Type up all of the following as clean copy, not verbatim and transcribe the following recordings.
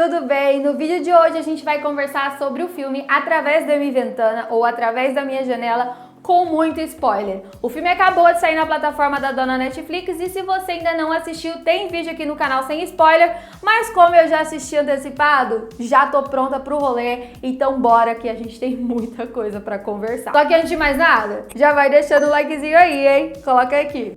tudo bem? No vídeo de hoje a gente vai conversar sobre o filme Através da Minha Ventana ou Através da Minha Janela, com muito spoiler. O filme acabou de sair na plataforma da dona Netflix e se você ainda não assistiu, tem vídeo aqui no canal sem spoiler, mas como eu já assisti antecipado, já tô pronta pro rolê, então bora que a gente tem muita coisa pra conversar. Só que antes de mais nada, já vai deixando o likezinho aí, hein? Coloca aqui.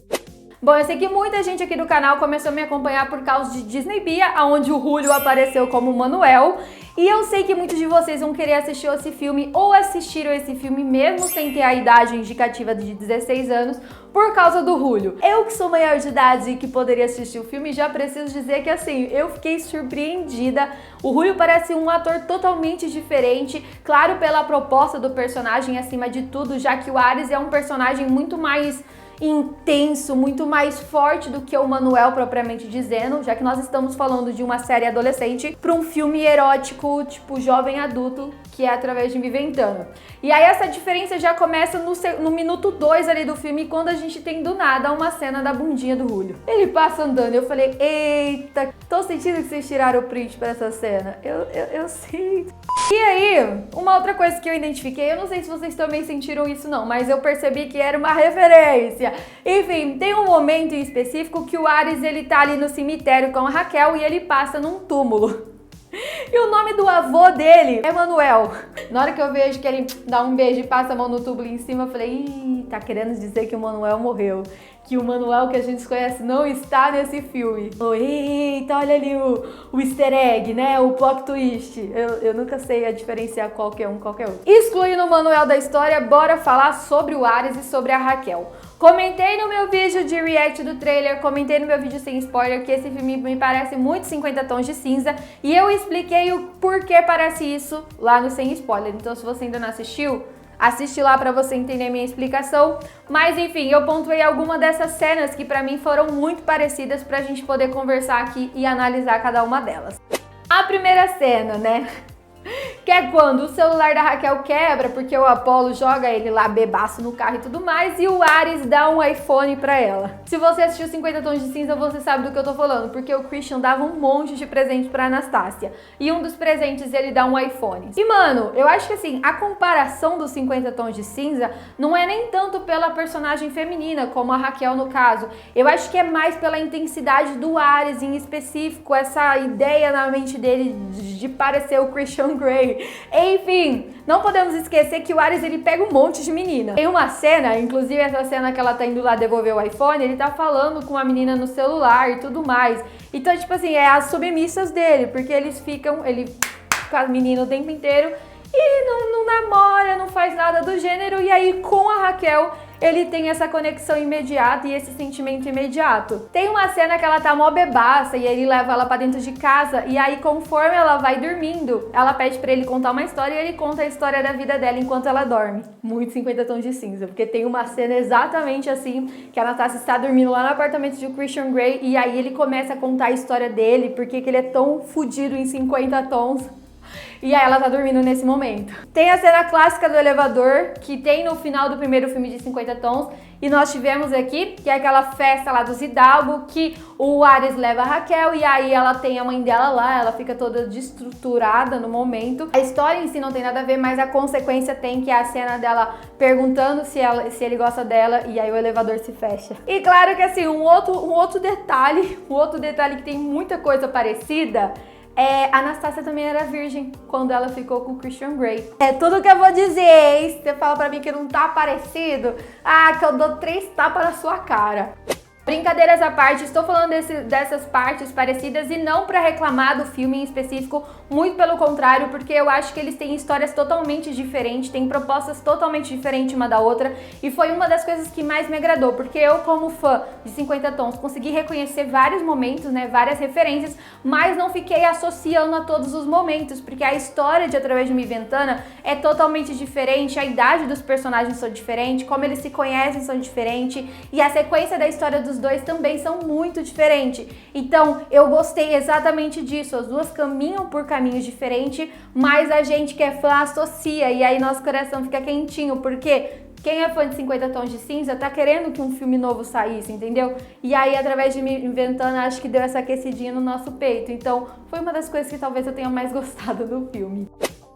Bom, eu sei que muita gente aqui do canal começou a me acompanhar por causa de Disney Bia, onde o Julio apareceu como Manuel. E eu sei que muitos de vocês vão querer assistir esse filme ou assistiram esse filme mesmo sem ter a idade indicativa de 16 anos por causa do Julio. Eu que sou maior de idade e que poderia assistir o filme, já preciso dizer que assim, eu fiquei surpreendida. O Julio parece um ator totalmente diferente, claro, pela proposta do personagem acima de tudo, já que o Ares é um personagem muito mais intenso, muito mais forte do que o Manuel propriamente dizendo, já que nós estamos falando de uma série adolescente para um filme erótico, tipo jovem adulto, que é Através de Minha Ventana. E aí essa diferença já começa no minuto 2 ali do filme, quando a gente tem do nada uma cena da bundinha do Julio. Ele passa andando, eu falei, eita, tô sentindo que vocês tiraram o print pra essa cena. Eu sinto. E aí, uma outra coisa que eu identifiquei, eu não sei se vocês também sentiram isso não, mas eu percebi que era uma referência. Enfim, tem um momento em específico que o Ares, ele tá ali no cemitério com a Raquel e ele passa num túmulo. E o nome do avô dele é Manuel. Na hora que eu vejo que ele dá um beijo e passa a mão no túmulo em cima, eu falei, ih, tá querendo dizer que o Manuel morreu. Que o Manuel que a gente conhece não está nesse filme. Eita, olha ali o easter egg, né? O plot twist. Eu nunca sei diferenciar qualquer um. Excluindo o Manuel da história, bora falar sobre o Ares e sobre a Raquel. Comentei no meu vídeo de react do trailer, comentei no meu vídeo sem spoiler que esse filme me parece muito 50 Tons de Cinza e eu expliquei o porquê parece isso lá no sem spoiler. Então se você ainda não assistiu, assiste lá pra você entender a minha explicação. Mas enfim, eu pontuei algumas dessas cenas que pra mim foram muito parecidas pra gente poder conversar aqui e analisar cada uma delas. A primeira cena, né? Que é quando o celular da Raquel quebra, porque o Apollo joga ele lá bebaço no carro e tudo mais, e o Ares dá um iPhone pra ela. Se você assistiu 50 Tons de Cinza, você sabe do que eu tô falando, porque o Christian dava um monte de presente pra Anastácia, e um dos presentes ele dá um iPhone. E mano, eu acho que assim, a comparação dos 50 Tons de Cinza não é nem tanto pela personagem feminina, como a Raquel no caso, eu acho que é mais pela intensidade do Ares em específico, essa ideia na mente dele de parecer o Christian Grey. Enfim, não podemos esquecer que o Ares ele pega um monte de menina. Tem uma cena, inclusive essa cena que ela tá indo lá devolver o iPhone, ele tá falando com a menina no celular e tudo mais. Então, tipo assim, é as submissas dele, porque ele fica com a menina o tempo inteiro e não namora, não faz nada do gênero. E aí com a Raquel ele tem essa conexão imediata e esse sentimento imediato. Tem uma cena que ela tá mó bebaça e ele leva ela pra dentro de casa e aí conforme ela vai dormindo, ela pede pra ele contar uma história e ele conta a história da vida dela enquanto ela dorme. Muito 50 Tons de Cinza, porque tem uma cena exatamente assim, que a Natasha está dormindo lá no apartamento de Christian Grey e aí ele começa a contar a história dele, porque que ele é tão fudido em 50 tons. E aí ela tá dormindo nesse momento. Tem a cena clássica do elevador, que tem no final do primeiro filme de 50 Tons. E nós tivemos aqui, que é aquela festa lá dos Hidalgo, que o Ares leva a Raquel e aí ela tem a mãe dela lá, ela fica toda destruturada no momento. A história em si não tem nada a ver, mas a consequência tem, que é a cena dela perguntando se ele gosta dela e aí o elevador se fecha. E claro que assim, um outro detalhe que tem muita coisa parecida, a Anastácia também era virgem quando ela ficou com o Christian Grey. É tudo que eu vou dizer, hein? Se você fala pra mim que não tá parecido, que eu dou 3 tapas na sua cara. Brincadeiras à parte, estou falando dessas partes parecidas e não para reclamar do filme em específico, muito pelo contrário, porque eu acho que eles têm histórias totalmente diferentes, têm propostas totalmente diferentes uma da outra e foi uma das coisas que mais me agradou, porque eu como fã de 50 Tons consegui reconhecer vários momentos, né, várias referências, mas não fiquei associando a todos os momentos, porque a história de Através de Minha Ventana é totalmente diferente, a idade dos personagens são diferentes, como eles se conhecem são diferentes e a sequência da história dos dois também são muito diferentes. Então eu gostei exatamente disso, as duas caminham por caminhos diferentes, mas a gente que é fã associa e aí nosso coração fica quentinho, porque quem é fã de 50 Tons de Cinza tá querendo que um filme novo saísse, entendeu? E aí, através de Me Inventando, acho que deu essa aquecidinha no nosso peito. Então, foi uma das coisas que talvez eu tenha mais gostado do filme.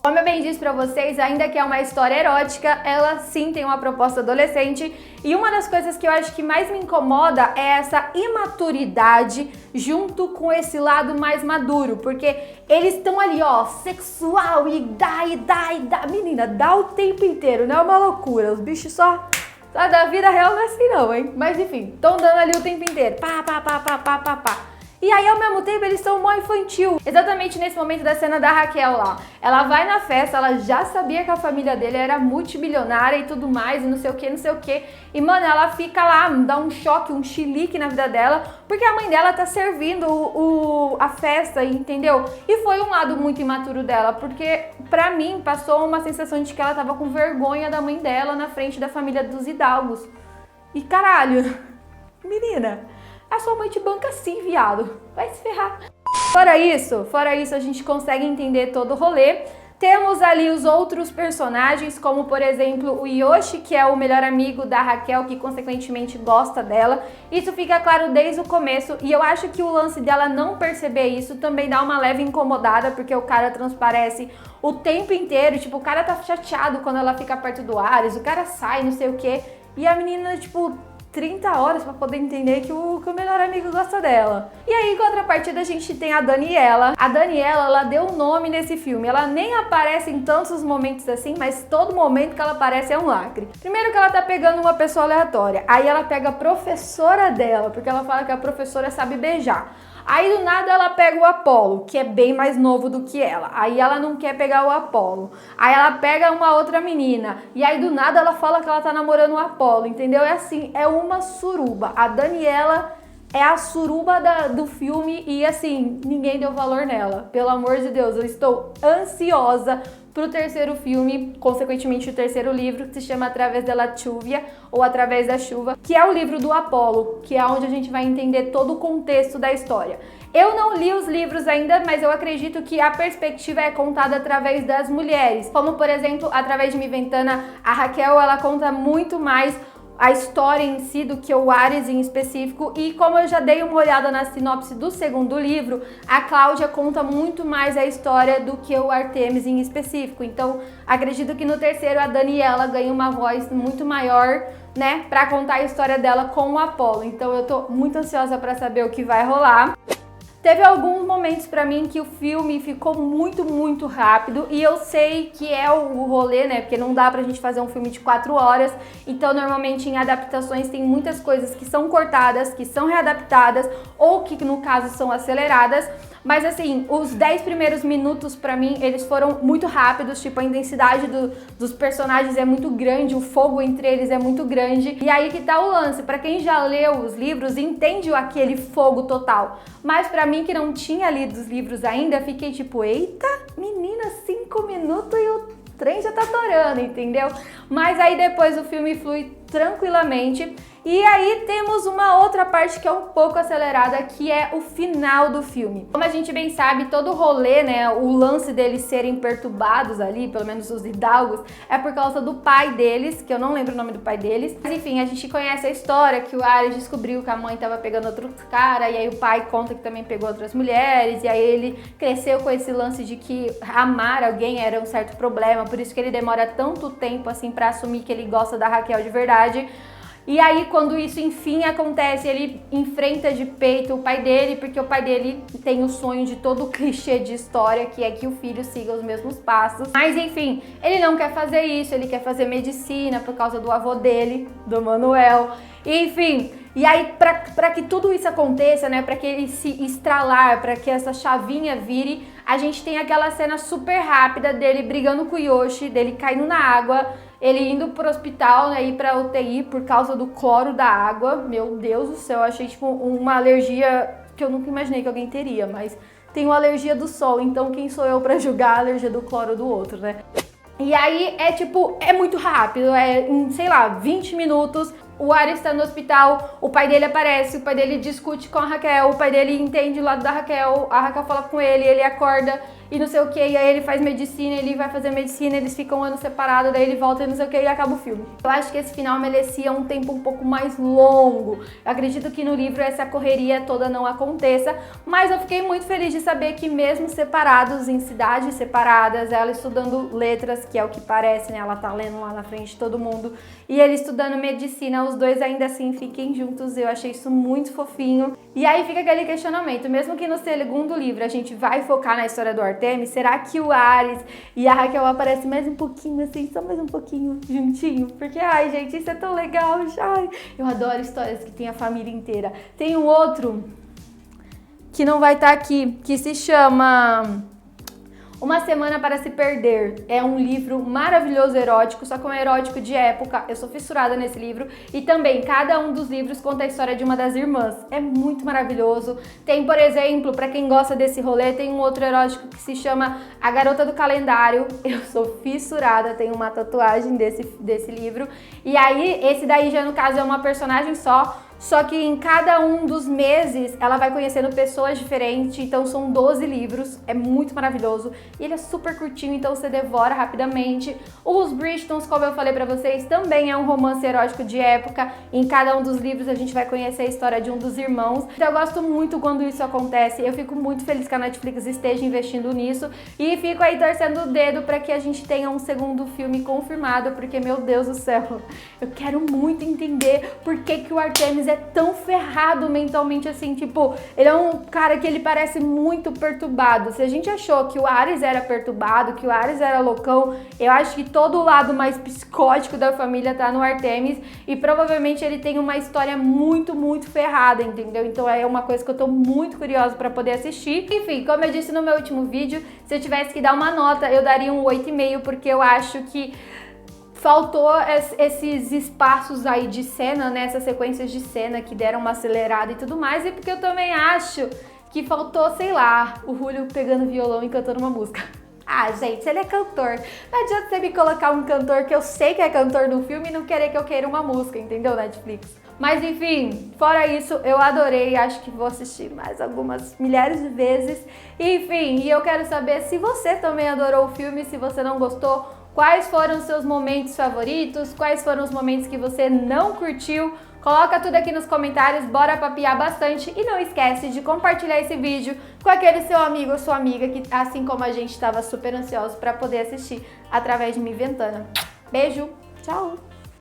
Como eu bem disse pra vocês, ainda que é uma história erótica, ela sim tem uma proposta adolescente. E uma das coisas que eu acho que mais me incomoda é essa imaturidade junto com esse lado mais maduro. Porque eles estão ali, ó, sexual e dá, e dá, e dá. Menina, dá o tempo inteiro, não é uma loucura. Os bichos só da vida real não é assim não, hein? Mas enfim, estão dando ali o tempo inteiro. Pá, pá, pá, pá, pá, pá, pá. E aí, ao mesmo tempo, eles são mó infantil. Exatamente nesse momento da cena da Raquel lá. Ela vai na festa, ela já sabia que a família dele era multimilionária e tudo mais, e não sei o que, não sei o que. E, mano, ela fica lá, dá um choque, um chilique na vida dela, porque a mãe dela tá servindo a festa, entendeu? E foi um lado muito imaturo dela, porque pra mim passou uma sensação de que ela tava com vergonha da mãe dela na frente da família dos Hidalgos. E caralho, menina, a sua mãe te banca assim, viado. Vai se ferrar. Fora isso, a gente consegue entender todo o rolê. Temos ali os outros personagens, como por exemplo o Yoshi, que é o melhor amigo da Raquel, que consequentemente gosta dela. Isso fica claro desde o começo e eu acho que o lance dela não perceber isso também dá uma leve incomodada, porque o cara transparece o tempo inteiro. Tipo, o cara tá chateado quando ela fica perto do Ares, o cara sai, não sei o que. E a menina, tipo, 30 horas pra poder entender que o melhor amigo gosta dela. E aí, em contrapartida, a gente tem a Daniela. A Daniela, ela deu um nome nesse filme. Ela nem aparece em tantos momentos assim, mas todo momento que ela aparece é um lacre. Primeiro que ela tá pegando uma pessoa aleatória. Aí ela pega a professora dela, porque ela fala que a professora sabe beijar. Aí do nada ela pega o Apolo, que é bem mais novo do que ela. Aí ela não quer pegar o Apolo. Aí ela pega uma outra menina. E aí do nada ela fala que ela tá namorando o Apolo, entendeu? É assim, é uma suruba. A Daniela é a suruba do filme e assim, ninguém deu valor nela. Pelo amor de Deus, eu estou ansiosa pro terceiro filme, consequentemente o terceiro livro, que se chama Através da Lluvia, ou Através da Chuva, que é o livro do Apolo, que é onde a gente vai entender todo o contexto da história. Eu não li os livros ainda, mas eu acredito que a perspectiva é contada através das mulheres, como por exemplo, através de Me Inventando, a Raquel, ela conta muito mais a história em si do que o Ares em específico, e como eu já dei uma olhada na sinopse do segundo livro, a Cláudia conta muito mais a história do que o Artemis em específico. Então acredito que no terceiro a Daniela ganha uma voz muito maior, né, pra contar a história dela com o Apolo. Então eu tô muito ansiosa pra saber o que vai rolar. Teve alguns momentos pra mim que o filme ficou muito rápido, e eu sei que é o rolê, né, porque não dá pra gente fazer um filme de 4 horas, então normalmente em adaptações tem muitas coisas que são cortadas, que são readaptadas, ou que no caso são aceleradas. Mas assim, os 10 primeiros minutos pra mim, eles foram muito rápidos, tipo, a intensidade dos personagens é muito grande, o fogo entre eles é muito grande. E aí que tá o lance, pra quem já leu os livros, entende aquele fogo total. Mas pra mim, que não tinha lido os livros ainda, fiquei tipo, eita, menina, 5 minutos e o trem já tá torando, entendeu? Mas aí depois o filme flui tranquilamente. E aí temos uma outra parte que é um pouco acelerada, que é o final do filme. Como a gente bem sabe, todo o rolê, né, o lance deles serem perturbados ali, pelo menos os Hidalgos, é por causa do pai deles, que eu não lembro o nome do pai deles. Mas enfim, a gente conhece a história que o Ares descobriu que a mãe tava pegando outros caras, e aí o pai conta que também pegou outras mulheres, e aí ele cresceu com esse lance de que amar alguém era um certo problema, por isso que ele demora tanto tempo assim pra assumir que ele gosta da Raquel de verdade. E aí, quando isso enfim acontece, ele enfrenta de peito o pai dele, porque o pai dele tem o sonho de todo o clichê de história, que é que o filho siga os mesmos passos. Mas enfim, ele não quer fazer isso, ele quer fazer medicina por causa do avô dele, do Manuel. Enfim, e aí pra que tudo isso aconteça, né, pra que ele se estralar, pra que essa chavinha vire, a gente tem aquela cena super rápida dele brigando com o Yoshi, dele caindo na água, ele indo pro hospital, né, ir pra UTI por causa do cloro da água. Meu Deus do céu, eu achei tipo uma alergia que eu nunca imaginei que alguém teria, mas tenho alergia do sol, então quem sou eu pra julgar a alergia do cloro do outro, né? E aí é tipo, é muito rápido, em, sei lá, 20 minutos, O Ares tá no hospital, o pai dele aparece, o pai dele discute com a Raquel, o pai dele entende o lado da Raquel, a Raquel fala com ele acorda e não sei o que, e aí ele faz medicina, ele vai fazer medicina, eles ficam um ano separados, daí ele volta e não sei o que, e acaba o filme. Eu acho que esse final merecia um tempo um pouco mais longo. Eu acredito que no livro essa correria toda não aconteça, mas eu fiquei muito feliz de saber que mesmo separados, em cidades separadas, ela estudando letras, que é o que parece, né, ela tá lendo lá na frente de todo mundo, e ele estudando medicina, os dois ainda assim fiquem juntos. Eu achei isso muito fofinho. E aí fica aquele questionamento, mesmo que no segundo livro a gente vai focar na história do Artemis, será que o Ares e a Raquel aparecem mais um pouquinho assim, só mais um pouquinho juntinho? Porque, ai gente, isso é tão legal, ai, eu adoro histórias que tem a família inteira. Tem um outro que não vai estar aqui, que se chama Uma Semana para se Perder. É um livro maravilhoso, erótico, só que é um erótico de época. Eu sou fissurada nesse livro. E também, cada um dos livros conta a história de uma das irmãs. É muito maravilhoso. Tem, por exemplo, para quem gosta desse rolê, tem um outro erótico que se chama A Garota do Calendário. Eu sou fissurada, tenho uma tatuagem desse livro. E aí, esse daí já, no caso, é uma personagem só que em cada um dos meses ela vai conhecendo pessoas diferentes, então são 12 livros, é muito maravilhoso. E ele é super curtinho, então você devora rapidamente. Os Bridgertons, como eu falei pra vocês, também é um romance erótico de época. Em cada um dos livros a gente vai conhecer a história de um dos irmãos. Então eu gosto muito quando isso acontece, eu fico muito feliz que a Netflix esteja investindo nisso. E fico aí torcendo o dedo pra que a gente tenha um segundo filme confirmado, porque, meu Deus do céu, eu quero muito entender por que o Artemis é tão ferrado mentalmente assim, tipo, ele é um cara que ele parece muito perturbado. Se a gente achou que o Ares era perturbado, que o Ares era loucão, eu acho que todo o lado mais psicótico da família tá no Artemis e provavelmente ele tem uma história muito, muito ferrada, entendeu? Então é uma coisa que eu tô muito curiosa pra poder assistir. Enfim, como eu disse no meu último vídeo, se eu tivesse que dar uma nota, eu daria um 8,5, porque eu acho que faltou esses espaços aí de cena, né? Essas sequências de cena que deram uma acelerada e tudo mais. E porque eu também acho que faltou, sei lá, o Julio pegando violão e cantando uma música. Ah, gente, ele é cantor. Não adianta você me colocar um cantor que eu sei que é cantor no filme e não querer que eu queira uma música, entendeu, Netflix? Mas enfim, fora isso, eu adorei, acho que vou assistir mais algumas milhares de vezes. Enfim, e eu quero saber se você também adorou o filme, se você não gostou, quais foram os seus momentos favoritos, quais foram os momentos que você não curtiu. Coloca tudo aqui nos comentários, bora papiar bastante e não esquece de compartilhar esse vídeo com aquele seu amigo ou sua amiga que, assim como a gente, estava super ansioso para poder assistir através de Mi Ventana. Beijo, tchau!